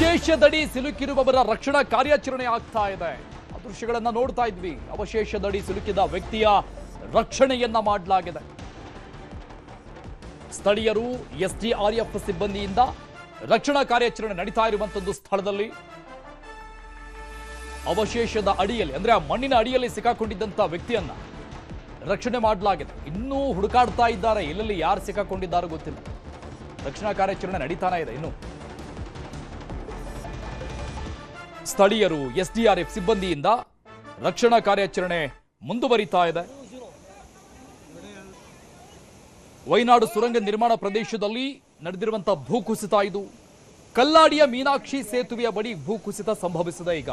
ಅವಶೇಷದಡಿ ಸಿಲುಕಿರುವವರ ರಕ್ಷಣಾ ಕಾರ್ಯಾಚರಣೆ ಆಗ್ತಾ ಇದೆ. ದೃಶ್ಯಗಳನ್ನ ನೋಡ್ತಾ ಇದ್ವಿ. ಅವಶೇಷದಡಿ ಸಿಲುಕಿದ ವ್ಯಕ್ತಿಯ ರಕ್ಷಣೆಯನ್ನ ಮಾಡಲಾಗಿದೆ. ಸ್ಥಳೀಯರು ಎಸ್ಡಿಆರ್ಎಫ್ ಸಿಬ್ಬಂದಿಯಿಂದ ರಕ್ಷಣಾ ಕಾರ್ಯಾಚರಣೆ ನಡೀತಾ ಇರುವಂತದ್ದು ಸ್ಥಳದಲ್ಲಿ ಅವಶೇಷದ ಅಡಿಯಲ್ಲಿ ಅಂದ್ರೆ ಆ ಮಣ್ಣಿನ ಅಡಿಯಲ್ಲಿ ಸಿಕ್ಕಾಕೊಂಡಿದ್ದಂತ ವ್ಯಕ್ತಿಯನ್ನ ರಕ್ಷಣೆ ಮಾಡಲಾಗಿದೆ. ಇನ್ನೂ ಹುಡುಕಾಡ್ತಾ ಇದ್ದಾರೆ. ಎಲ್ಲೆಲ್ಲಿ ಯಾರು ಸಿಕ್ಕಾಕೊಂಡಿದ್ದಾರೋ ಗೊತ್ತಿಲ್ಲ. ರಕ್ಷಣಾ ಕಾರ್ಯಾಚರಣೆ ನಡೀತಾನೆ ಇದೆ. ಇನ್ನು ಸ್ಥಳೀಯರು ಎಸ್ಡಿಆರ್ಎಫ್ ಸಿಬ್ಬಂದಿಯಿಂದ ರಕ್ಷಣಾ ಕಾರ್ಯಾಚರಣೆ ಮುಂದುವರಿತಾ ಇದೆ. ವೈನಾಡು ಸುರಂಗ ನಿರ್ಮಾಣ ಪ್ರದೇಶದಲ್ಲಿ ನಡೆದಿರುವಂತಹ ಭೂಕುಸಿತ ಇದು. ಕಲ್ಲಾಡಿಯ ಮೀನಾಕ್ಷಿ ಸೇತುವೆಯ ಬಳಿ ಭೂಕುಸಿತ ಸಂಭವಿಸಿದೆ. ಈಗ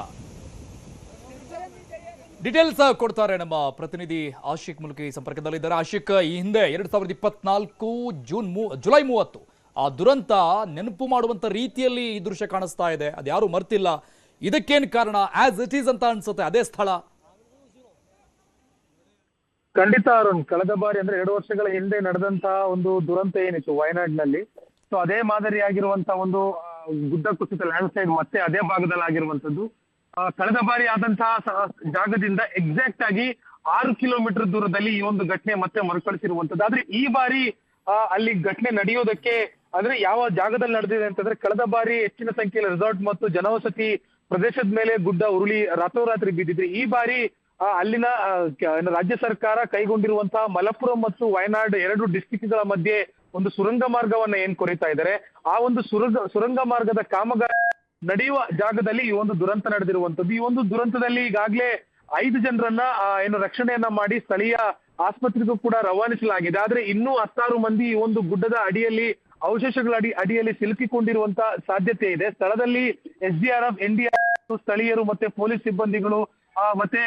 ಡೀಟೇಲ್ಸ್ ಕೊಡ್ತಾರೆ ನಮ್ಮ ಪ್ರತಿನಿಧಿ ಆಶಿಕ್ ಮುಲ್ಕಿ ಸಂಪರ್ಕದಲ್ಲಿದ್ದಾರೆ. ಆಶಿಕ್, ಈ ಹಿಂದೆ 2024 ಜುಲೈ 30 ಆ ದುರಂತ ನೆನಪು ಮಾಡುವಂತ ರೀತಿಯಲ್ಲಿ ಈ ದೃಶ್ಯ ಕಾಣಿಸ್ತಾ ಇದೆ. ಅದ್ಯಾರು ಮರ್ತಿಲ್ಲ. ಇದಕ್ಕೇನು ಕಾರಣ? ಆಸ್ ಇಟ್ ಈಸ್ ಅಂತ ಅನ್ಸುತ್ತೆ ಅದೇ ಸ್ಥಳ. ಖಂಡಿತ ಅರುಣ್, ಕಳೆದ ಬಾರಿ ಅಂದ್ರೆ 2 ವರ್ಷಗಳ ಹಿಂದೆ ನಡೆದಂತಹ ಒಂದು ದುರಂತ ಏನಿತ್ತು ವಯನಾಡ್ನಲ್ಲಿ, ಸೊ ಅದೇ ಮಾದರಿಯಾಗಿರುವಂತಹ ಒಂದು ಗುಡ್ಡ ಕುಸಿತ ಲ್ಯಾಂಡ್ ಸ್ಲೈಡ್ ಮತ್ತೆ ಅದೇ ಭಾಗದಲ್ಲಿ ಆಗಿರುವಂತದ್ದು. ಕಳೆದ ಬಾರಿ ಆದಂತಹ ಜಾಗದಿಂದ ಎಕ್ಸಾಕ್ಟ್ ಆಗಿ 6 ಕಿಲೋಮೀಟರ್ ದೂರದಲ್ಲಿ ಈ ಒಂದು ಘಟನೆ ಮತ್ತೆ ಮರುಕಳಿಸಿರುವಂತದ್ದು. ಆದ್ರೆ ಈ ಬಾರಿ ಅಲ್ಲಿ ಘಟನೆ ನಡೆಯೋದಕ್ಕೆ ಅಂದ್ರೆ ಯಾವ ಜಾಗದಲ್ಲಿ ನಡೆದಿದೆ ಅಂತಂದ್ರೆ, ಕಳೆದ ಬಾರಿ ಹೆಚ್ಚಿನ ಸಂಖ್ಯೆಯಲ್ಲಿ ರೆಸಾರ್ಟ್ ಮತ್ತು ಜನವಸತಿ ಪ್ರದೇಶದ ಮೇಲೆ ಗುಡ್ಡ ಉರುಳಿ ರಾತ್ರೋರಾತ್ರಿ ಬಿದ್ದಿದ್ರೆ, ಈ ಬಾರಿ ಅಲ್ಲಿನ ರಾಜ್ಯ ಸರ್ಕಾರ ಕೈಗೊಂಡಿರುವಂತಹ ಮಲಪ್ಪುರಂ ಮತ್ತು ವಯನಾಡ್ 2 ಡಿಸ್ಟಿಕ್ಗಳ ಮಧ್ಯೆ ಒಂದು ಸುರಂಗ ಮಾರ್ಗವನ್ನ ಏನ್ ಕೊರಿತಾ ಇದ್ದಾರೆ, ಆ ಒಂದು ಸುರಂಗ ಮಾರ್ಗದ ಕಾಮಗಾರಿ ನಡೆಯುವ ಜಾಗದಲ್ಲಿ ಈ ಒಂದು ದುರಂತ ನಡೆದಿರುವಂತದ್ದು. ಈ ಒಂದು ದುರಂತದಲ್ಲಿ ಈಗಾಗಲೇ 5 ಜನರನ್ನ ರಕ್ಷಣೆಯನ್ನ ಮಾಡಿ ಸ್ಥಳೀಯ ಆಸ್ಪತ್ರೆಗೂ ಕೂಡ ರವಾನಿಸಲಾಗಿದೆ. ಆದ್ರೆ ಇನ್ನೂ 16 ಮಂದಿ ಈ ಒಂದು ಗುಡ್ಡದ ಅಡಿಯಲ್ಲಿ ಅವಶೇಷಗಳ ಅಡಿಯಲ್ಲಿ ಸಿಲುಕಿಕೊಂಡಿರುವಂತ ಸಾಧ್ಯತೆ ಇದೆ. ಸ್ಥಳದಲ್ಲಿ ಎಸ್ಡಿಆರ್ಎಫ್, ಎನ್ಡಿಆರ್ಎಫ್, ಸ್ಥಳೀಯರು ಮತ್ತೆ ಪೊಲೀಸ್ ಸಿಬ್ಬಂದಿಗಳು ಮತ್ತೆ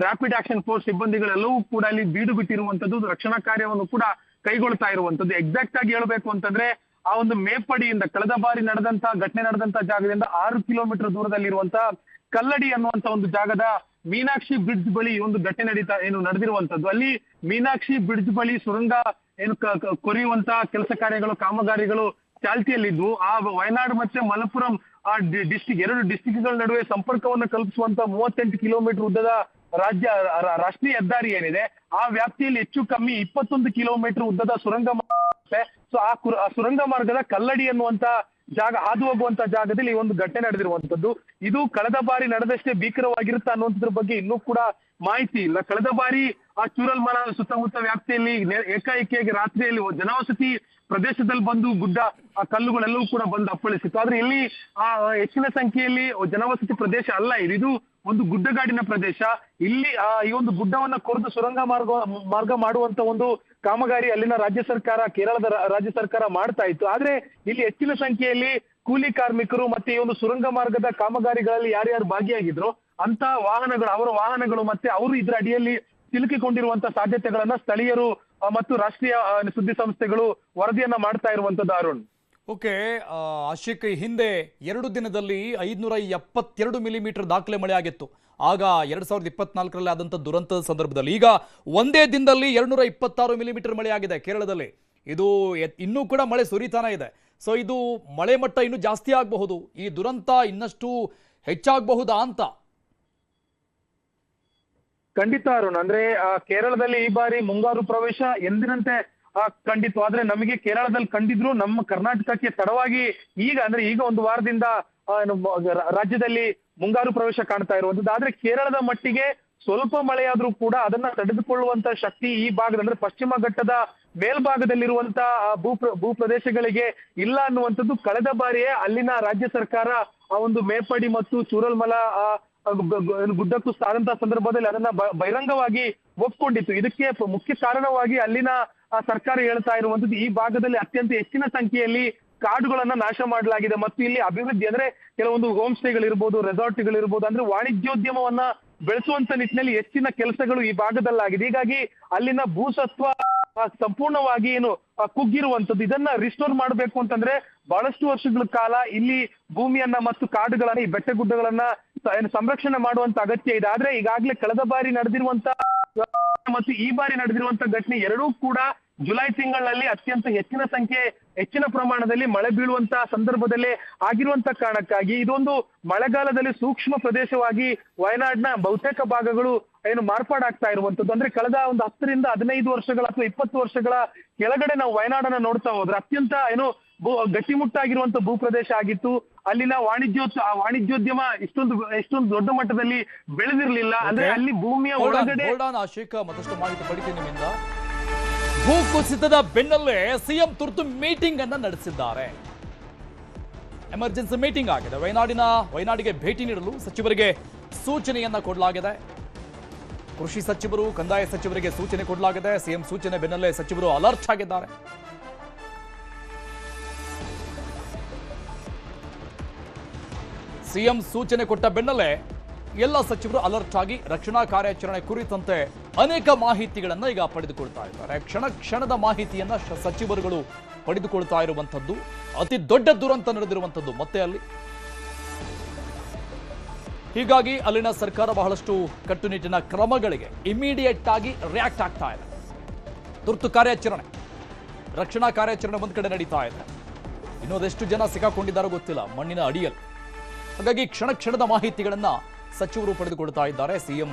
ರ್ಯಾಪಿಡ್ ಆಕ್ಷನ್ ಫೋರ್ಸ್ ಸಿಬ್ಬಂದಿಗಳೆಲ್ಲವೂ ಕೂಡ ಅಲ್ಲಿ ಬೀಡು ಬಿಟ್ಟಿರುವಂತದ್ದು, ರಕ್ಷಣಾ ಕಾರ್ಯವನ್ನು ಕೂಡ ಕೈಗೊಳ್ತಾ ಇರುವಂತದ್ದು. ಎಕ್ಸಾಕ್ಟ್ ಆಗಿ ಹೇಳ್ಬೇಕು ಅಂತಂದ್ರೆ, ಆ ಒಂದು ಮೇಪಡಿಯಿಂದ ಕಳೆದ ಬಾರಿ ಘಟನೆ ನಡೆದಂತ ಜಾಗದಿಂದ 6 ಕಿಲೋಮೀಟರ್ ದೂರದಲ್ಲಿರುವಂತಹ ಕಲ್ಲಡಿ ಅನ್ನುವಂತ ಒಂದು ಜಾಗದ ಮೀನಾಕ್ಷಿ ಬ್ರಿಡ್ಜ್ ಬಳಿ ಒಂದು ಘಟನೆ ನಡೆದಿರುವಂತದ್ದು. ಅಲ್ಲಿ ಮೀನಾಕ್ಷಿ ಬ್ರಿಡ್ಜ್ ಬಳಿ ಸುರಂಗ ಕೊರೆಯುವಂತ ಕೆಲಸ ಕಾರ್ಯಗಳು, ಕಾಮಗಾರಿಗಳು ಚಾಲ್ತಿಯಲ್ಲಿದ್ವು. ಆ ವಯನಾಡ್ ಮತ್ತೆ ಮಲಪ್ಪುರಂ ಡಿಸ್ಟಿಕ್ 2 ಡಿಸ್ಟಿಕ್ಗಳ ನಡುವೆ ಸಂಪರ್ಕವನ್ನು ಕಲ್ಪಿಸುವಂತ 38 ಕಿಲೋಮೀಟರ್ ಉದ್ದದ ರಾಷ್ಟ್ರೀಯ ಹೆದ್ದಾರಿ ಏನಿದೆ, ಆ ವ್ಯಾಪ್ತಿಯಲ್ಲಿ ಹೆಚ್ಚು ಕಮ್ಮಿ 21 ಕಿಲೋಮೀಟರ್ ಉದ್ದದ ಸುರಂಗ ಮಾರ್ಗ. ಸೊ ಆ ಸುರಂಗ ಮಾರ್ಗದ ಕಲ್ಲಡಿ ಅನ್ನುವಂತ ಜಾಗ, ಹಾದು ಹೋಗುವಂತ ಜಾಗದಲ್ಲಿ ಈ ಒಂದು ಘಟನೆ ನಡೆದಿರುವಂತದ್ದು. ಇದು ಕಳೆದ ಬಾರಿ ನಡೆದಷ್ಟೇ ಭೀಕರವಾಗಿರುತ್ತೆ ಅನ್ನುವಂಥದ್ರ ಬಗ್ಗೆ ಇನ್ನೂ ಕೂಡ ಮಾಹಿತಿ ಇಲ್ಲ. ಕಳೆದ ಬಾರಿ ಆ ಚೂರಲ್ಮಲ ಸುತ್ತಮುತ್ತ ವ್ಯಾಪ್ತಿಯಲ್ಲಿ ಏಕಾಏಕಿಯಾಗಿ ರಾತ್ರಿಯಲ್ಲಿ ಜನವಸತಿ ಪ್ರದೇಶದಲ್ಲಿ ಬಂದು ಗುಡ್ಡ ಆ ಕಲ್ಲುಗಳೆಲ್ಲವೂ ಕೂಡ ಬಂದು ಅಪ್ಪಳಿಸಿತ್ತು. ಆದ್ರೆ ಇಲ್ಲಿ ಹೆಚ್ಚಿನ ಸಂಖ್ಯೆಯಲ್ಲಿ ಜನವಸತಿ ಪ್ರದೇಶ ಅಲ್ಲ ಇದು ಒಂದು ಗುಡ್ಡಗಾಡಿನ ಪ್ರದೇಶ. ಇಲ್ಲಿ ಈ ಒಂದು ಗುಡ್ಡವನ್ನ ಕೊರೆದು ಸುರಂಗ ಮಾರ್ಗ ಮಾಡುವಂತ ಒಂದು ಕಾಮಗಾರಿ ಅಲ್ಲಿನ ರಾಜ್ಯ ಸರ್ಕಾರ, ಕೇರಳದ ರಾಜ್ಯ ಸರ್ಕಾರ ಮಾಡ್ತಾ ಇತ್ತು. ಆದ್ರೆ ಇಲ್ಲಿ ಹೆಚ್ಚಿನ ಸಂಖ್ಯೆಯಲ್ಲಿ ಕೂಲಿ ಕಾರ್ಮಿಕರು ಮತ್ತೆ ಈ ಒಂದು ಸುರಂಗ ಮಾರ್ಗದ ಕಾಮಗಾರಿಗಳಲ್ಲಿ ಯಾರ್ಯಾರು ಭಾಗಿಯಾಗಿದ್ರು ಅಂತ ಅವರ ವಾಹನಗಳು ಮತ್ತೆ ಅವರು ಇದರ ಅಡಿಯಲ್ಲಿ ಸಿಲುಕಿಕೊಂಡಿರುವಂತ ಸಾಧ್ಯತೆಗಳನ್ನ ಸ್ಥಳೀಯರು ಮತ್ತು ರಾಷ್ಟ್ರೀಯ ಸುದ್ದಿ ಸಂಸ್ಥೆಗಳು ವರದಿಯನ್ನ ಮಾಡ್ತಾ ಇರುವಂತದ್ದು. ಅರುಣ್, ಓಕೆ ಆಶಿಕ್, ಹಿಂದೆ 2 ದಿನದಲ್ಲಿ 572 ಮಿಲಿಮೀಟರ್ ದಾಖಲೆ ಮಳೆ ಆಗಿತ್ತು. ಆಗ 2024ರಲ್ಲಿ ಆದಂತ ದುರಂತದ ಸಂದರ್ಭದಲ್ಲಿ. ಈಗ ಒಂದೇ ದಿನದಲ್ಲಿ 226 ಮಿಲಿಮೀಟರ್ ಮಳೆ ಆಗಿದೆ ಕೇರಳದಲ್ಲಿ. ಇದು ಇನ್ನೂ ಕೂಡ ಮಳೆ ಸುರಿತಾನೆ ಇದೆ. ಸೊ ಇದು ಮಳೆ ಮಟ್ಟ ಇನ್ನೂ ಜಾಸ್ತಿ ಆಗಬಹುದು, ಈ ದುರಂತ ಇನ್ನಷ್ಟು ಹೆಚ್ಚಾಗಬಹುದಾ ಅಂತ? ಖಂಡಿತ ಅರುಣ್, ಅಂದ್ರೆ ಕೇರಳದಲ್ಲಿ ಈ ಬಾರಿ ಮುಂಗಾರು ಪ್ರವೇಶ ಎಂದಿನಂತೆ ಕಂಡಿತ್ತು. ಆದ್ರೆ ನಮಗೆ ಕೇರಳದಲ್ಲಿ ಕಂಡಿದ್ರು ನಮ್ಮ ಕರ್ನಾಟಕಕ್ಕೆ ತಡವಾಗಿ ಈಗ ಒಂದು ವಾರದಿಂದ ರಾಜ್ಯದಲ್ಲಿ ಮುಂಗಾರು ಪ್ರವೇಶ ಕಾಣ್ತಾ ಇರುವಂತದ್ದು. ಆದ್ರೆ ಕೇರಳದ ಮಟ್ಟಿಗೆ ಸ್ವಲ್ಪ ಮಳೆಯಾದ್ರೂ ಕೂಡ ಅದನ್ನ ತಡೆದುಕೊಳ್ಳುವಂತ ಶಕ್ತಿ ಈ ಭಾಗದ ಅಂದ್ರೆ ಪಶ್ಚಿಮ ಘಟ್ಟದ ಮೇಲ್ಭಾಗದಲ್ಲಿರುವಂತ ಭೂ ಪ್ರದೇಶಗಳಿಗೆ ಇಲ್ಲ ಅನ್ನುವಂಥದ್ದು ಕಳೆದ ಬಾರಿಯೇ ಅಲ್ಲಿನ ರಾಜ್ಯ ಸರ್ಕಾರ ಆ ಒಂದು ಮೇಪಡಿ ಮತ್ತು ಚೂರಲ್ಮಲ ಗುಡ್ಡಕ್ಕೂ ಆದಂತಹ ಸಂದರ್ಭದಲ್ಲಿ ಅದನ್ನ ಬಹಿರಂಗವಾಗಿ ಒಪ್ಕೊಂಡಿತ್ತು. ಇದಕ್ಕೆ ಮುಖ್ಯ ಕಾರಣವಾಗಿ ಅಲ್ಲಿನ ಸರ್ಕಾರ ಹೇಳ್ತಾ ಇರುವಂತದ್ದು, ಈ ಭಾಗದಲ್ಲಿ ಅತ್ಯಂತ ಹೆಚ್ಚಿನ ಸಂಖ್ಯೆಯಲ್ಲಿ ಕಾಡುಗಳನ್ನ ನಾಶ ಮಾಡಲಾಗಿದೆ ಮತ್ತು ಇಲ್ಲಿ ಅಭಿವೃದ್ಧಿ ಅಂದ್ರೆ ಕೆಲವೊಂದು ಹೋಮ್ ಸ್ಟೇಗಳಿರ್ಬೋದು, ರೆಸಾರ್ಟ್ಗಳಿರ್ಬೋದು, ಅಂದ್ರೆ ವಾಣಿಜ್ಯೋದ್ಯಮವನ್ನ ಬೆಳೆಸುವಂತ ನಿಟ್ಟಿನಲ್ಲಿ ಹೆಚ್ಚಿನ ಕೆಲಸಗಳು ಈ ಭಾಗದಲ್ಲಾಗಿದೆ. ಹೀಗಾಗಿ ಅಲ್ಲಿನ ಭೂಸತ್ವ ಸಂಪೂರ್ಣವಾಗಿ ಕುಗ್ಗಿರುವಂತದ್ದು. ಇದನ್ನ ರಿಸ್ಟೋರ್ ಮಾಡ್ಬೇಕು ಅಂತಂದ್ರೆ ಬಹಳಷ್ಟು ವರ್ಷಗಳ ಕಾಲ ಇಲ್ಲಿ ಭೂಮಿಯನ್ನ ಮತ್ತು ಕಾಡುಗಳನ್ನ, ಈ ಬೆಟ್ಟ ಗುಡ್ಡಗಳನ್ನ ಸಂರಕ್ಷಣೆ ಮಾಡುವಂತ ಅಗತ್ಯ ಇದೆ. ಆದ್ರೆ ಈಗಾಗಲೇ ಕಳೆದ ಬಾರಿ ನಡೆದಿರುವಂತ ಮತ್ತು ಈ ಬಾರಿ ನಡೆದಿರುವಂತ ಘಟನೆ ಎರಡೂ ಕೂಡ ಜುಲೈ ತಿಂಗಳಲ್ಲಿ ಅತ್ಯಂತ ಹೆಚ್ಚಿನ ಪ್ರಮಾಣದಲ್ಲಿ ಮಳೆ ಬೀಳುವಂತಹ ಸಂದರ್ಭದಲ್ಲೇ ಆಗಿರುವಂತ ಕಾರಣಕ್ಕಾಗಿ ಇದೊಂದು ಮಳೆಗಾಲದಲ್ಲಿ ಸೂಕ್ಷ್ಮ ಪ್ರದೇಶವಾಗಿ ವಯನಾಡ್ನ ಬಹುತೇಕ ಭಾಗಗಳು ಏನು ಮಾರ್ಪಾಡಾಗ್ತಾ ಇರುವಂತದ್ದು. ಅಂದ್ರೆ ಕಳೆದ ಒಂದು 10 ರಿಂದ 15 ವರ್ಷಗಳ ಅಥವಾ 20 ವರ್ಷಗಳ ಕೆಳಗಡೆ ನಾವು ವಯನಾಡನ್ನ ನೋಡ್ತಾ ಹೋದ್ರೆ ಅತ್ಯಂತ ಗಟ್ಟಿಮುಟ್ಟಾಗಿರುವಂತ ಭೂಪ್ರದೇಶ ಆಗಿತ್ತು. ಅಲ್ಲಿನ ವಾಣಿಜ್ಯೋದ್ಯಮ ಇಷ್ಟೊಂದು ದೊಡ್ಡ ಮಟ್ಟದಲ್ಲಿ ಬೆಳೆದಿರ್ಲಿಲ್ಲ. ಅಂದ್ರೆ ಅಲ್ಲಿ ಭೂಮಿಯ ಒಳಗಡೆ ಆಶಿಕ್ ಮತ್ತಷ್ಟು ಮಾಹಿತಿ ಪಡಿತೀನಿ ನಿಮ್ಮಿಂದ. ಭೂ ಕುಸಿತದ ಬೆನ್ನಲ್ಲೇ ಸಿಎಂ ತುರ್ತು ಮೀಟಿಂಗ್ ಅನ್ನ ನಡೆಸಿದ್ದಾರೆ. ಎಮರ್ಜೆನ್ಸಿ ಮೀಟಿಂಗ್ ಆಗಿದೆ. ವಯನಾಡಿಗೆ ಭೇಟಿ ನೀಡಲು ಸಚಿವರಿಗೆ ಸೂಚನೆಯನ್ನ ಕೊಡಲಾಗಿದೆ. ಕೃಷಿ ಸಚಿವರು, ಕಂದಾಯ ಸಚಿವರಿಗೆ ಸೂಚನೆ ಕೊಡಲಾಗಿದೆ. ಸಿಎಂ ಸೂಚನೆ ಬೆನ್ನಲ್ಲೇ ಸಚಿವರು ಅಲರ್ಟ್ ಆಗಿದ್ದಾರೆ. ಸಿಎಂ ಸೂಚನೆ ಕೊಟ್ಟ ಬೆನ್ನಲ್ಲೇ ಎಲ್ಲ ಸಚಿವರು ಅಲರ್ಟ್ ಆಗಿ ರಕ್ಷಣಾ ಕಾರ್ಯಾಚರಣೆ ಕುರಿತಂತೆ ಅನೇಕ ಮಾಹಿತಿಗಳನ್ನ ಈಗ ಪಡೆದುಕೊಳ್ತಾ ಇದ್ದಾರೆ. ಕ್ಷಣದ ಮಾಹಿತಿಯನ್ನ ಸಚಿವರುಗಳು ಪಡೆದುಕೊಳ್ತಾ ಇರುವಂತದ್ದು. ಅತಿ ದೊಡ್ಡ ದುರಂತ ನಡೆದಿರುವಂತದ್ದು ಮತ್ತೆ ಅಲ್ಲಿ. ಹೀಗಾಗಿ ಅಲ್ಲಿನ ಸರ್ಕಾರ ಬಹಳಷ್ಟು ಕಟ್ಟುನಿಟ್ಟಿನ ಕ್ರಮಗಳಿಗೆ ಇಮಿಡಿಯೇಟ್ ಆಗಿ ರಿಯಾಕ್ಟ್ ಆಗ್ತಾ ಇದೆ. ತುರ್ತು ಕಾರ್ಯಾಚರಣೆ, ರಕ್ಷಣಾ ಕಾರ್ಯಾಚರಣೆ ಒಂದ್ ಕಡೆ ನಡೀತಾ ಇದೆ. ಇನ್ನೊಂದೆಷ್ಟು ಜನ ಸಿಕ್ಕಾಕೊಂಡಿದ್ದಾರೋ ಗೊತ್ತಿಲ್ಲ ಮಣ್ಣಿನ ಅಡಿಯಲ್ಲಿ. ಹಾಗಾಗಿ ಕ್ಷಣದ ಮಾಹಿತಿಗಳನ್ನ ಸಚಿವರು ಪಡೆದುಕೊಳ್ತಾ ಇದ್ದಾರೆ. ಸಿಎಂ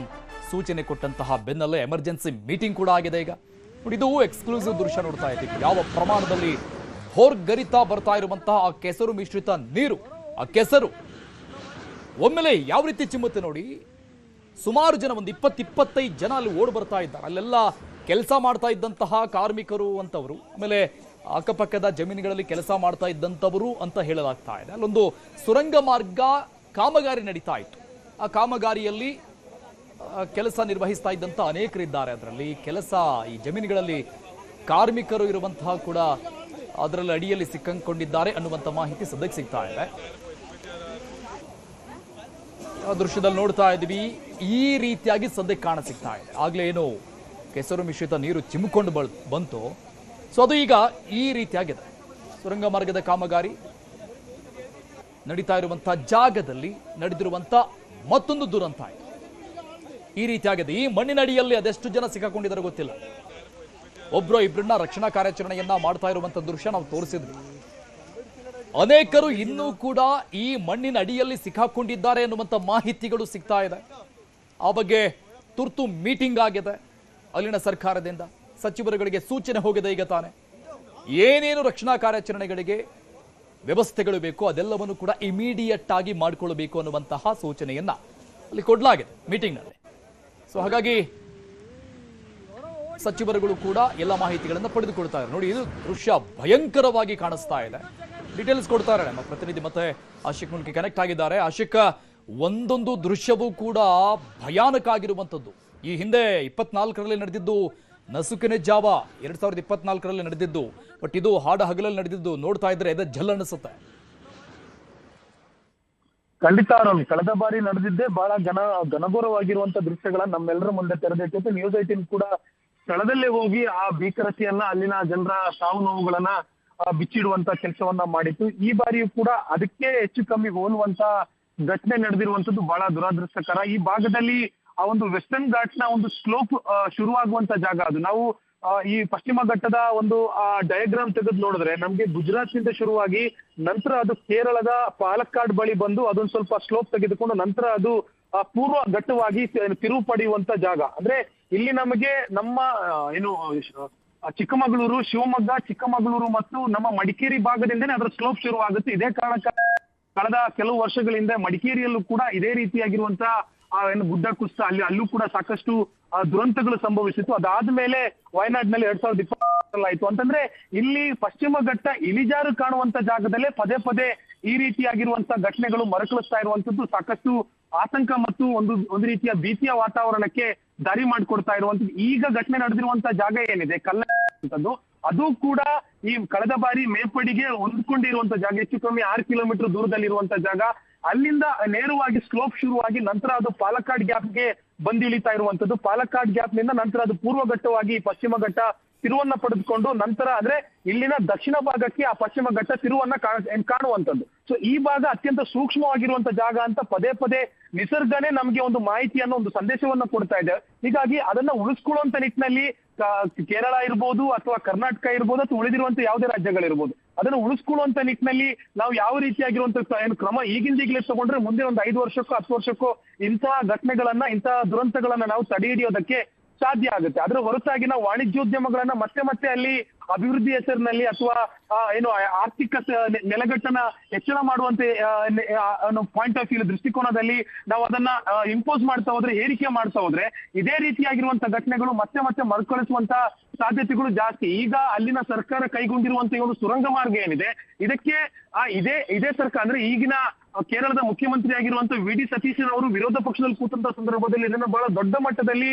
ಸೂಚನೆ ಕೊಟ್ಟಂತಹ ಬೆನ್ನಲ್ಲೇ ಎಮರ್ಜೆನ್ಸಿ ಮೀಟಿಂಗ್ ಕೂಡ ಆಗಿದೆ. ಈಗ ಇದು ಎಕ್ಸ್ಕ್ಲೂಸಿವ್ ದೃಶ್ಯ ನೋಡ್ತಾ ಇದ್ದೀವಿ. ಯಾವ ಪ್ರಮಾಣದಲ್ಲಿ ಹೋರ್ಗರಿತಾ ಬರ್ತಾ ಇರುವಂತಹ ಆ ಕೆಸರು ಮಿಶ್ರಿತ ನೀರು, ಆ ಕೆಸರು ಒಮ್ಮೆಲೆ ಯಾವ ರೀತಿ ಚಿಮ್ಮುತ್ತೆ ನೋಡಿ. ಸುಮಾರು ಜನ, ಒಂದು 20-25 ಜನ ಅಲ್ಲಿ ಓಡ್ ಬರ್ತಾ ಇದ್ದಾರೆ. ಅಲ್ಲೆಲ್ಲ ಕೆಲಸ ಮಾಡ್ತಾ ಇದ್ದಂತಹ ಕಾರ್ಮಿಕರು ಅಂತವರು, ಆಮೇಲೆ ಅಕ್ಕಪಕ್ಕದ ಜಮೀನುಗಳಲ್ಲಿ ಕೆಲಸ ಮಾಡ್ತಾ ಇದ್ದಂಥವರು ಅಂತ ಹೇಳಲಾಗ್ತಾ ಇದೆ. ಅಲ್ಲೊಂದು ಸುರಂಗ ಮಾರ್ಗ ಕಾಮಗಾರಿ ನಡೀತಾ ಇತ್ತು. ಆ ಕಾಮಗಾರಿಯಲ್ಲಿ ಕೆಲಸ ನಿರ್ವಹಿಸ್ತಾ ಇದ್ದಂಥ ಅನೇಕರಿದ್ದಾರೆ. ಅದರಲ್ಲಿ ಈ ಜಮೀನುಗಳಲ್ಲಿ ಕಾರ್ಮಿಕರು ಇರುವಂತಹ ಕೂಡ ಅದರಲ್ಲಿ ಅಡಿಯಲ್ಲಿ ಸಿಕ್ಕಂಕೊಂಡಿದ್ದಾರೆ ಅನ್ನುವಂಥ ಮಾಹಿತಿ ಸದ್ಯಕ್ಕೆ ಸಿಗ್ತಾ ಇದೆ. ಆ ದೃಶ್ಯದಲ್ಲಿ ನೋಡ್ತಾ ಇದ್ವಿ, ಈ ರೀತಿಯಾಗಿ ಸದ್ಯಕ್ಕೆ ಕಾಣ ಸಿಗ್ತಾ ಇದೆ. ಆಗ್ಲೇ ಏನು ಕೆಸರು ಮಿಶ್ರಿತ ನೀರು ಚಿಮ್ಮಿಕೊಂಡು ಬಂತು. ಸೊ ಅದು ಈಗ ಈ ರೀತಿಯಾಗಿದೆ. ಸುರಂಗ ಮಾರ್ಗದ ಕಾಮಗಾರಿ ನಡೀತಾ ಇರುವಂತಹ ಜಾಗದಲ್ಲಿ ನಡೆದಿರುವಂತ ಮತ್ತೊಂದು ದುರಂತ ಇದೆ. ಈ ರೀತಿಯಾಗಿದೆ. ಈ ಮಣ್ಣಿನಡಿಯಲ್ಲಿ ಅದೆಷ್ಟು ಜನ ಸಿಕ್ಕಾಕೊಂಡಿದ್ದಾರೆ ಗೊತ್ತಿಲ್ಲ. ಒಬ್ರು ಇಬ್ಬರನ್ನ ರಕ್ಷಣಾ ಕಾರ್ಯಾಚರಣೆಯನ್ನ ಮಾಡ್ತಾ ಇರುವಂತ ದೃಶ್ಯ ನಾವು ತೋರಿಸಿದ್ವಿ. ಅನೇಕರು ಇನ್ನೂ ಕೂಡ ಈ ಮಣ್ಣಿನ ಅಡಿಯಲ್ಲಿ ಸಿಕ್ಕಾಕೊಂಡಿದ್ದಾರೆ ಎನ್ನುವಂತ ಮಾಹಿತಿಗಳು ಸಿಗ್ತಾ ಇದೆ. ಆ ಬಗ್ಗೆ ತುರ್ತು ಮೀಟಿಂಗ್ ಆಗಿದೆ ಅಲ್ಲಿನ ಸರ್ಕಾರದಿಂದ. ಸಚಿವರುಗಳಿಗೆ ಸೂಚನೆ ಹೋಗಿದೆ ಈಗ ತಾನೆ. ಏನೇನು ರಕ್ಷಣಾ ಕಾರ್ಯಾಚರಣೆಗಳಿಗೆ ವ್ಯವಸ್ಥೆಗಳು ಬೇಕು ಅದೆಲ್ಲವನ್ನು ಕೂಡ ಇಮಿಡಿಯೇಟ್ ಆಗಿ ಮಾಡಿಕೊಳ್ಳಬೇಕು ಅನ್ನುವಂತಹ ಸೂಚನೆಯನ್ನ ಅಲ್ಲಿ ಕೊಡಲಾಗಿದೆ ಮೀಟಿಂಗ್ನಲ್ಲಿ. ಸೊ ಹಾಗಾಗಿ ಸಚಿವರುಗಳು ಕೂಡ ಎಲ್ಲ ಮಾಹಿತಿಗಳನ್ನು ಪಡೆದುಕೊಳ್ತಾರೆ. ನೋಡಿ, ಇದು ದೃಶ್ಯ ಭಯಂಕರವಾಗಿ ಕಾಣಿಸ್ತಾ ಇದೆ. ಡೀಟೇಲ್ಸ್ ಕೊಡ್ತಾರೆ ನಮ್ಮ ಪ್ರತಿನಿಧಿ ಮತ್ತೆ ಆಶಿಕ್ ಮೂಲಕ ಕನೆಕ್ಟ್ ಆಗಿದ್ದಾರೆ. ಆಶಿಕ್, ಒಂದೊಂದು ದೃಶ್ಯವೂ ಕೂಡ ಭಯಾನಕ ಆಗಿರುವಂಥದ್ದು. ಈ ಹಿಂದೆ 24ರಲ್ಲಿ ನಡೆದಿದ್ದು ನಸುಕಿನ ಜಾವ 2024ರಲ್ಲಿ ನಡೆದಿದ್ದು. ಬಟ್ ಇದು ಹಾಡ ಹಗಲಲ್ಲಿ ನಡೆದಿದ್ದು. ನೋಡ್ತಾ ಇದ್ರೆ ಎದೆ ಜಲ್ ಅನಿಸುತ್ತೆ. ಖಂಡಿತ ಕಳೆದ ಬಾರಿ ನಡೆದಿದ್ದೇ ಬಹಳ ಘನಘೋರವಾಗಿರುವಂತ ದೃಶ್ಯಗಳನ್ನ ನಮ್ಮೆಲ್ಲರ ಮುಂದೆ ತೆರೆದಿಟ್ಟಿತ್ತು. ನ್ಯೂಸ್ 18 ಕೂಡ ಸ್ಥಳದಲ್ಲೇ ಹೋಗಿ ಆ ಭೀಕರತೆಯನ್ನ, ಅಲ್ಲಿನ ಜನರ ಸಾವು ನೋವುಗಳನ್ನ ಬಿಚ್ಚಿಡುವಂತ ಕೆಲಸವನ್ನ ಮಾಡಿತ್ತು. ಈ ಬಾರಿಯೂ ಕೂಡ ಅದಕ್ಕೆ ಹೆಚ್ಚು ಕಮ್ಮಿ ಹೋಲುವಂತ ಘಟನೆ ನಡೆದಿರುವಂತದ್ದು ಬಹಳ ದುರದೃಷ್ಟಕರ. ಈ ಭಾಗದಲ್ಲಿ ಆ ಒಂದು ವೆಸ್ಟರ್ನ್ ಘಾಟ್ ನ ಒಂದು ಸ್ಲೋಪ್ ಶುರುವಾಗುವಂತ ಜಾಗ ಅದು. ನಾವು ಈ ಪಶ್ಚಿಮ ಘಟ್ಟದ ಒಂದು ಡಯಾಗ್ರಾಮ್ ತೆಗೆದು ನೋಡಿದ್ರೆ ನಮ್ಗೆ ಗುಜರಾತ್ ನಿಂದ ಶುರುವಾಗಿ ನಂತರ ಅದು ಕೇರಳದ ಪಾಲಕ್ಕಾಡ್ ಬಳಿ ಬಂದು ಅದೊಂದು ಸ್ವಲ್ಪ ಸ್ಲೋಪ್ ತೆಗೆದುಕೊಂಡು ನಂತರ ಅದು ಪೂರ್ವ ಘಟ್ಟವಾಗಿ ತಿರುವು ಪಡೆಯುವಂತ ಜಾಗ. ಅಂದ್ರೆ ಇಲ್ಲಿ ನಮಗೆ ನಮ್ಮ ಚಿಕ್ಕಮಗಳೂರು, ಶಿವಮೊಗ್ಗ, ಚಿಕ್ಕಮಗಳೂರು ಮತ್ತು ನಮ್ಮ ಮಡಿಕೇರಿ ಭಾಗದಿಂದನೇ ಅದರ ಸ್ಲೋಪ್ ಶುರುವಾಗುತ್ತೆ. ಇದೇ ಕಾರಣಕ್ಕೆ ಕಳೆದ ಕೆಲವು ವರ್ಷಗಳಿಂದ ಮಡಿಕೇರಿಯಲ್ಲೂ ಕೂಡ ಇದೇ ರೀತಿಯಾಗಿರುವಂತ ಗುಡ್ಡ ಕುಸಿತ ಅಲ್ಲೂ ಕೂಡ ಸಾಕಷ್ಟು ದುರಂತಗಳು ಸಂಭವಿಸಿತ್ತು. ಅದಾದ್ಮೇಲೆ ವಯನಾಡ್ನಲ್ಲಿ 2020 ಆಯ್ತು. ಅಂತಂದ್ರೆ ಇಲ್ಲಿ ಪಶ್ಚಿಮ ಘಟ್ಟ ಇಳಿಜಾರು ಕಾಣುವಂತ ಜಾಗದಲ್ಲೇ ಪದೇ ಪದೇ ಈ ರೀತಿಯಾಗಿರುವಂತ ಘಟನೆಗಳು ಮರುಕಳಿಸ್ತಾ ಇರುವಂತದ್ದು ಸಾಕಷ್ಟು ಆತಂಕ ಮತ್ತು ಒಂದು ರೀತಿಯ ಭೀತಿಯ ವಾತಾವರಣಕ್ಕೆ ದಾರಿ ಮಾಡಿಕೊಡ್ತಾ ಇರುವಂತದ್ದು. ಈಗ ಘಟನೆ ನಡೆದಿರುವಂತ ಜಾಗ ಏನಿದೆ ಕಲ್ಲಂತದ್ದು, ಅದು ಕೂಡ ಈ ಕಳೆದ ಬಾರಿ ಮೇಪಡಿಗೆ ಹೊಂದ್ಕೊಂಡಿರುವಂತ ಜಾಗ. ಹೆಚ್ಚು ಕಮ್ಮಿ 6 ಕಿಲೋಮೀಟರ್ ದೂರದಲ್ಲಿರುವಂತ ಜಾಗ. ಅಲ್ಲಿಂದ ನೇರವಾಗಿ ಸ್ಲೋಪ್ ಶುರುವಾಗಿ ನಂತರ ಅದು ಪಾಲಕ್ಕಾಡ್ ಗ್ಯಾಪ್ಗೆ ಬಂದಿಳಿತಾ ಇರುವಂತದ್ದು. ಪಾಲಕ್ಕಾಡ್ ಗ್ಯಾಪ್ ನಿಂದ ನಂತರ ಅದು ಪೂರ್ವ ಘಟ್ಟವಾಗಿ ಪಶ್ಚಿಮ ಘಟ್ಟ ತಿರುವನ್ನ ಪಡೆದುಕೊಂಡು ನಂತರ ಅಂದ್ರೆ ಇಲ್ಲಿನ ದಕ್ಷಿಣ ಭಾಗಕ್ಕೆ ಆ ಪಶ್ಚಿಮ ಘಟ್ಟ ತಿರುವನ್ನ ಕಾಣುವಂಥದ್ದು. ಸೊ ಈ ಭಾಗ ಅತ್ಯಂತ ಸೂಕ್ಷ್ಮವಾಗಿರುವಂತ ಜಾಗ ಅಂತ ಪದೇ ಪದೇ ನಿಸರ್ಗನೇ ನಮ್ಗೆ ಒಂದು ಮಾಹಿತಿಯನ್ನು, ಒಂದು ಸಂದೇಶವನ್ನ ಕೊಡ್ತಾ ಇದೆ. ಹೀಗಾಗಿ ಅದನ್ನ ಉಳಿಸ್ಕೊಳ್ಳುವಂತ ನಿಟ್ಟಿನಲ್ಲಿ ಕೇರಳ ಇರ್ಬೋದು ಅಥವಾ ಕರ್ನಾಟಕ ಇರ್ಬೋದು ಅಥವಾ ಉಳಿದಿರುವಂತ ಯಾವುದೇ ರಾಜ್ಯಗಳಿರ್ಬೋದು, ಅದನ್ನು ಉಳಿಸ್ಕೊಳ್ಳುವಂತ ನಿಟ್ಟಿನಲ್ಲಿ ನಾವು ಯಾವ ರೀತಿಯಾಗಿರುವಂತ ಏನು ಕ್ರಮ ಈಗಿಂದೀಗಲೇ ತಗೊಂಡ್ರೆ ಮುಂದೆ ಒಂದು 5 ವರ್ಷಕ್ಕೋ 10 ವರ್ಷಕ್ಕೋ ಇಂತಹ ಘಟನೆಗಳನ್ನ, ಇಂತಹ ದುರಂತಗಳನ್ನ ನಾವು ತಡೆ ಹಿಡಿಯೋದಕ್ಕೆ ಸಾಧ್ಯ ಆಗುತ್ತೆ. ಅದರ ಹೊರತಾಗಿ ನಾವು ವಾಣಿಜ್ಯೋದ್ಯಮಗಳನ್ನ ಮತ್ತೆ ಮತ್ತೆ ಅಲ್ಲಿ ಅಭಿವೃದ್ಧಿ ಹೆಸರಿನಲ್ಲಿ ಅಥವಾ ಏನು ಆರ್ಥಿಕ ನೆಲೆಗಟ್ಟನ್ನ ಹೆಚ್ಚಳ ಮಾಡುವಂತೆ ಪಾಯಿಂಟ್ ಆಫ್ ವ್ಯೂ ದೃಷ್ಟಿಕೋನದಲ್ಲಿ ನಾವು ಅದನ್ನ ಇಂಪೋಸ್ ಮಾಡ್ತಾ ಹೋದ್ರೆ, ಏರಿಕೆ ಮಾಡ್ತಾ ಹೋದ್ರೆ ಇದೇ ರೀತಿಯಾಗಿರುವಂತ ಘಟನೆಗಳು ಮತ್ತೆ ಮತ್ತೆ ಮರುಕಳಿಸುವಂತ ಸಾಧ್ಯತೆಗಳು ಜಾಸ್ತಿ. ಈಗ ಅಲ್ಲಿನ ಸರ್ಕಾರ ಕೈಗೊಂಡಿರುವಂತ ಒಂದು ಸುರಂಗ ಮಾರ್ಗ ಏನಿದೆ, ಇದಕ್ಕೆ ಇದೇ ಸರ್ಕಾರ ಅಂದ್ರೆ ಈಗಿನ ಕೇರಳದ ಮುಖ್ಯಮಂತ್ರಿ ಆಗಿರುವಂತ ವಿ.ಡಿ. ಸತೀಶನ್ ಅವರು ವಿರೋಧ ಪಕ್ಷದಲ್ಲಿ ಕೂತಂತ ಸಂದರ್ಭದಲ್ಲಿ ಇದನ್ನ ಬಹಳ ದೊಡ್ಡ ಮಟ್ಟದಲ್ಲಿ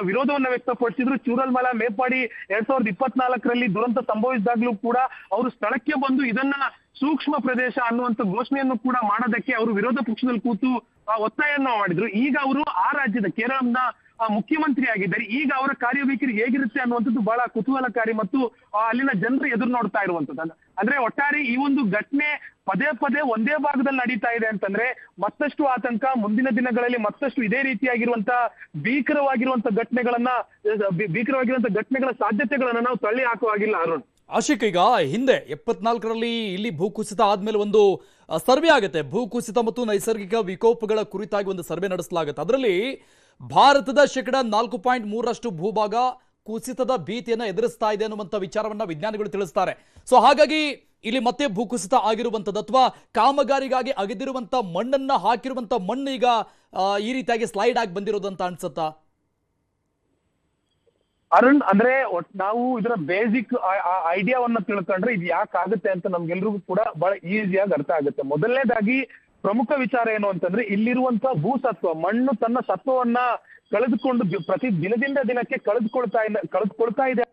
ವಿರೋಧವನ್ನ ವ್ಯಕ್ತಪಡಿಸಿದ್ರು. ಚೂರಲ್ಮಲ, ಮೇಪಾಡಿ 2024ರಲ್ಲಿ ದುರಂತ ಸಂಭವಿಸಿದಾಗ್ಲೂ ಕೂಡ ಅವರು ಸ್ಥಳಕ್ಕೆ ಬಂದು ಇದನ್ನ ಸೂಕ್ಷ್ಮ ಪ್ರದೇಶ ಅನ್ನುವಂತ ಘೋಷಣೆಯನ್ನು ಕೂಡ ಮಾಡೋದಕ್ಕೆ ಅವರು ವಿರೋಧ ಪಕ್ಷದಲ್ಲಿ ಕೂತು ಒತ್ತಾಯವನ್ನು ಮಾಡಿದ್ರು. ಈಗ ಅವರು ಆ ರಾಜ್ಯದ ಕೇರಳದ ಮುಖ್ಯಮಂತ್ರಿ ಆಗಿದ್ದಾರೆ. ಈಗ ಅವರ ಕಾರ್ಯವೈಖರಿ ಹೇಗಿರುತ್ತೆ ಅನ್ನುವಂಥದ್ದು ಬಹಳ ಕುತೂಹಲಕಾರಿ ಮತ್ತು ಅಲ್ಲಿನ ಜನರು ಎದುರು ನೋಡ್ತಾ ಇರುವಂತದ್ದು. ಅಂದ್ರೆ ಒಟ್ಟಾರೆ ಈ ಒಂದು ಘಟನೆ ಪದೇ ಪದೇ ಒಂದೇ ಭಾಗದಲ್ಲಿ ನಡೀತಾ ಇದೆ ಅಂತಂದ್ರೆ ಮತ್ತಷ್ಟು ಆತಂಕ, ಮುಂದಿನ ದಿನಗಳಲ್ಲಿ ಮತ್ತಷ್ಟು ಇದೇ ರೀತಿಯಾಗಿರುವಂತ ಭೀಕರವಾಗಿರುವಂತ ಘಟನೆಗಳ ಸಾಧ್ಯತೆಗಳನ್ನ ನಾವು ತಳ್ಳಿ ಹಾಕುವ ಹಾಗಿಲ್ಲ ಅರುಣ್. ಆಶಿಕ್, ಈಗ ಹಿಂದೆ 74ರಲ್ಲಿ ಇಲ್ಲಿ ಭೂಕುಸಿತ ಆದ್ಮೇಲೆ ಒಂದು ಸರ್ವೆ ಆಗುತ್ತೆ. ಭೂಕುಸಿತ ಮತ್ತು ನೈಸರ್ಗಿಕ ವಿಕೋಪಗಳ ಕುರಿತಾಗಿ ಒಂದು ಸರ್ವೆ ನಡೆಸಲಾಗುತ್ತೆ. ಅದರಲ್ಲಿ ಭಾರತದ ಶೇಕಡ 4.3ರಷ್ಟು ಭೂಭಾಗ ಕುಸಿತದ ಭೀತಿಯನ್ನ ಎದುರಿಸ್ತಾ ಇದೆ ಅನ್ನುವಂಥ ವಿಚಾರವನ್ನ ವಿಜ್ಞಾನಿಗಳು ತಿಳಿಸ್ತಾರೆ. ಸೊ ಹಾಗಾಗಿ ಇಲ್ಲಿ ಮತ್ತೆ ಭೂಕುಸಿತ ಆಗಿರುವಂಥದ್ದು ಅಥವಾ ಕಾಮಗಾರಿಗಾಗಿ ಅಗೆದಿರುವಂತ ಮಣ್ಣನ್ನ ಹಾಕಿರುವಂತ ಮಣ್ಣು ಈಗ ಈ ರೀತಿಯಾಗಿ ಸ್ಲೈಡ್ ಆಗಿ ಬಂದಿರೋದಂತ ಅನ್ಸುತ್ತಾ ಅರುಣ್? ಅಂದ್ರೆ ನಾವು ಇದರ ಬೇಸಿಕ್ ಐಡಿಯಾವನ್ನ ತಿಳ್ಕೊಂಡ್ರೆ ಇದು ಯಾಕೆ ಆಗುತ್ತೆ ಅಂತ ನಮ್ಗೆಲ್ರಿಗೂ ಕೂಡ ಬಹಳ ಈಸಿಯಾಗಿ ಅರ್ಥ ಆಗುತ್ತೆ. ಮೊದಲನೇದಾಗಿ ಪ್ರಮುಖ ವಿಚಾರ ಏನು ಅಂತಂದ್ರೆ ಇಲ್ಲಿರುವಂತ ಭೂಸತ್ವ, ಮಣ್ಣು ತನ್ನ ಸತ್ವವನ್ನ ಕಳೆದುಕೊಂಡು ಪ್ರತಿ ದಿನದಿಂದ ದಿನಕ್ಕೆ ಕಳೆದುಕೊಳ್ತಾ ಇದೆ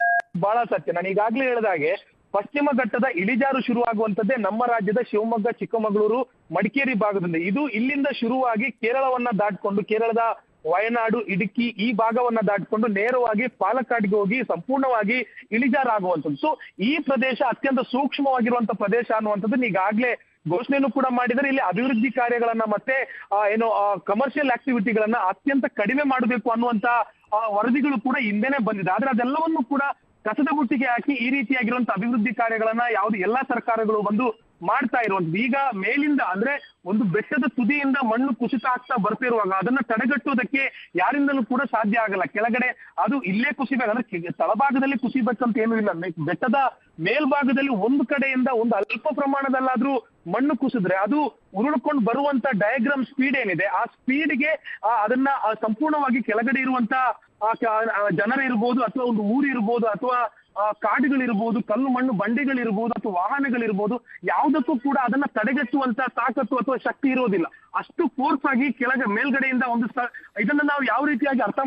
ಬಹಳ ಸತ್ಯ. ನಾನು ಈಗಾಗ್ಲೇ ಹೇಳಿದಾಗೆ ಪಶ್ಚಿಮ ಘಟ್ಟದ ಇಳಿಜಾರು ಶುರುವಾಗುವಂತದ್ದೇ ನಮ್ಮ ರಾಜ್ಯದ ಶಿವಮೊಗ್ಗ, ಚಿಕ್ಕಮಗಳೂರು, ಮಡಿಕೇರಿ ಭಾಗದಿಂದ. ಇದು ಇಲ್ಲಿಂದ ಶುರುವಾಗಿ ಕೇರಳವನ್ನ ದಾಟ್ಕೊಂಡು ಕೇರಳದ ವಯನಾಡು, ಇಡುಕಿ ಈ ಭಾಗವನ್ನ ದಾಟಿಕೊಂಡು ನೇರವಾಗಿ ಪಾಲಕ್ಕಾಡ್ಗೆ ಹೋಗಿ ಸಂಪೂರ್ಣವಾಗಿ ಇಳಿಜಾರಾಗುವಂಥದ್ದು. ಸೊ ಈ ಪ್ರದೇಶ ಅತ್ಯಂತ ಸೂಕ್ಷ್ಮವಾಗಿರುವಂತ ಪ್ರದೇಶ ಅನ್ನುವಂಥದ್ದನ್ನ ಈಗಾಗ್ಲೇ ಘೋಷಣೆಯನ್ನು ಕೂಡ ಮಾಡಿದರೆ ಇಲ್ಲಿ ಅಭಿವೃದ್ಧಿ ಕಾರ್ಯಗಳನ್ನ ಮತ್ತೆ ಕಮರ್ಷಿಯಲ್ ಆಕ್ಟಿವಿಟಿಗಳನ್ನ ಅತ್ಯಂತ ಕಡಿಮೆ ಮಾಡಬೇಕು ಅನ್ನುವಂತ ವರದಿಗಳು ಕೂಡ ಹಿಂದೆನೆ ಬಂದಿದೆ. ಆದ್ರೆ ಅದೆಲ್ಲವನ್ನು ಕೂಡ ಕಸದ ಬುಟ್ಟಿಗೆ ಹಾಕಿ ಈ ರೀತಿಯಾಗಿರುವಂತ ಅಭಿವೃದ್ಧಿ ಕಾರ್ಯಗಳನ್ನ ಎಲ್ಲಾ ಸರ್ಕಾರಗಳು ಬಂದು ಮಾಡ್ತಾ ಇರುವಂತದ್ದು. ಈಗ ಮೇಲಿಂದ ಅಂದ್ರೆ ಒಂದು ಬೆಟ್ಟದ ತುದಿಯಿಂದ ಮಣ್ಣು ಕುಸಿತ ಆಗ್ತಾ ಬರ್ತಿರುವಾಗ ಅದನ್ನ ತಡೆಗಟ್ಟುವುದಕ್ಕೆ ಯಾರಿಂದಲೂ ಕೂಡ ಸಾಧ್ಯ ಆಗಲ್ಲ. ಕೆಳಗಡೆ ಅದು ಇಲ್ಲೇ ಕುಸಿಬೇಕು ಅಂದ್ರೆ ತಳಭಾಗದಲ್ಲಿ ಕುಸಿಬೇಕಂತ ಏನೂ ಇಲ್ಲ. ಬೆಟ್ಟದ ಮೇಲ್ಭಾಗದಲ್ಲಿ ಒಂದು ಕಡೆಯಿಂದ ಒಂದು ಅಲ್ಪ ಪ್ರಮಾಣದಲ್ಲಾದ್ರೂ ಮಣ್ಣು ಕುಸಿದ್ರೆ ಅದು ಉರುಳ್ಕೊಂಡು ಬರುವಂತ ಡಯಾಗ್ರಾಮ್ ಸ್ಪೀಡ್ ಏನಿದೆ ಆ ಸ್ಪೀಡ್ಗೆ ಅದನ್ನ ಸಂಪೂರ್ಣವಾಗಿ ಕೆಳಗಡೆ ಇರುವಂತ ಜನರಿರ್ಬೋದು ಅಥವಾ ಒಂದು ಊರು ಇರ್ಬೋದು ಅಥವಾ ಕಾಡುಗಳಿರ್ಬೋದು, ಕಲ್ಲು ಮಣ್ಣು ಬಂಡೆಗಳಿರ್ಬೋದು ಅಥವಾ ವಾಹನಗಳಿರ್ಬೋದು, ಯಾವುದಕ್ಕೂ ಕೂಡ ಅದನ್ನ ತಡೆಗಟ್ಟುವಂತ ತಾಕತ್ತು ಅಥವಾ ಶಕ್ತಿ ಇರೋದಿಲ್ಲ. ಅಷ್ಟು ಫೋರ್ಸ್ ಆಗಿ ಮೇಲ್ಗಡೆಯಿಂದ ಇದನ್ನ ನಾವು ಯಾವ ರೀತಿಯಾಗಿ ಅರ್ಥ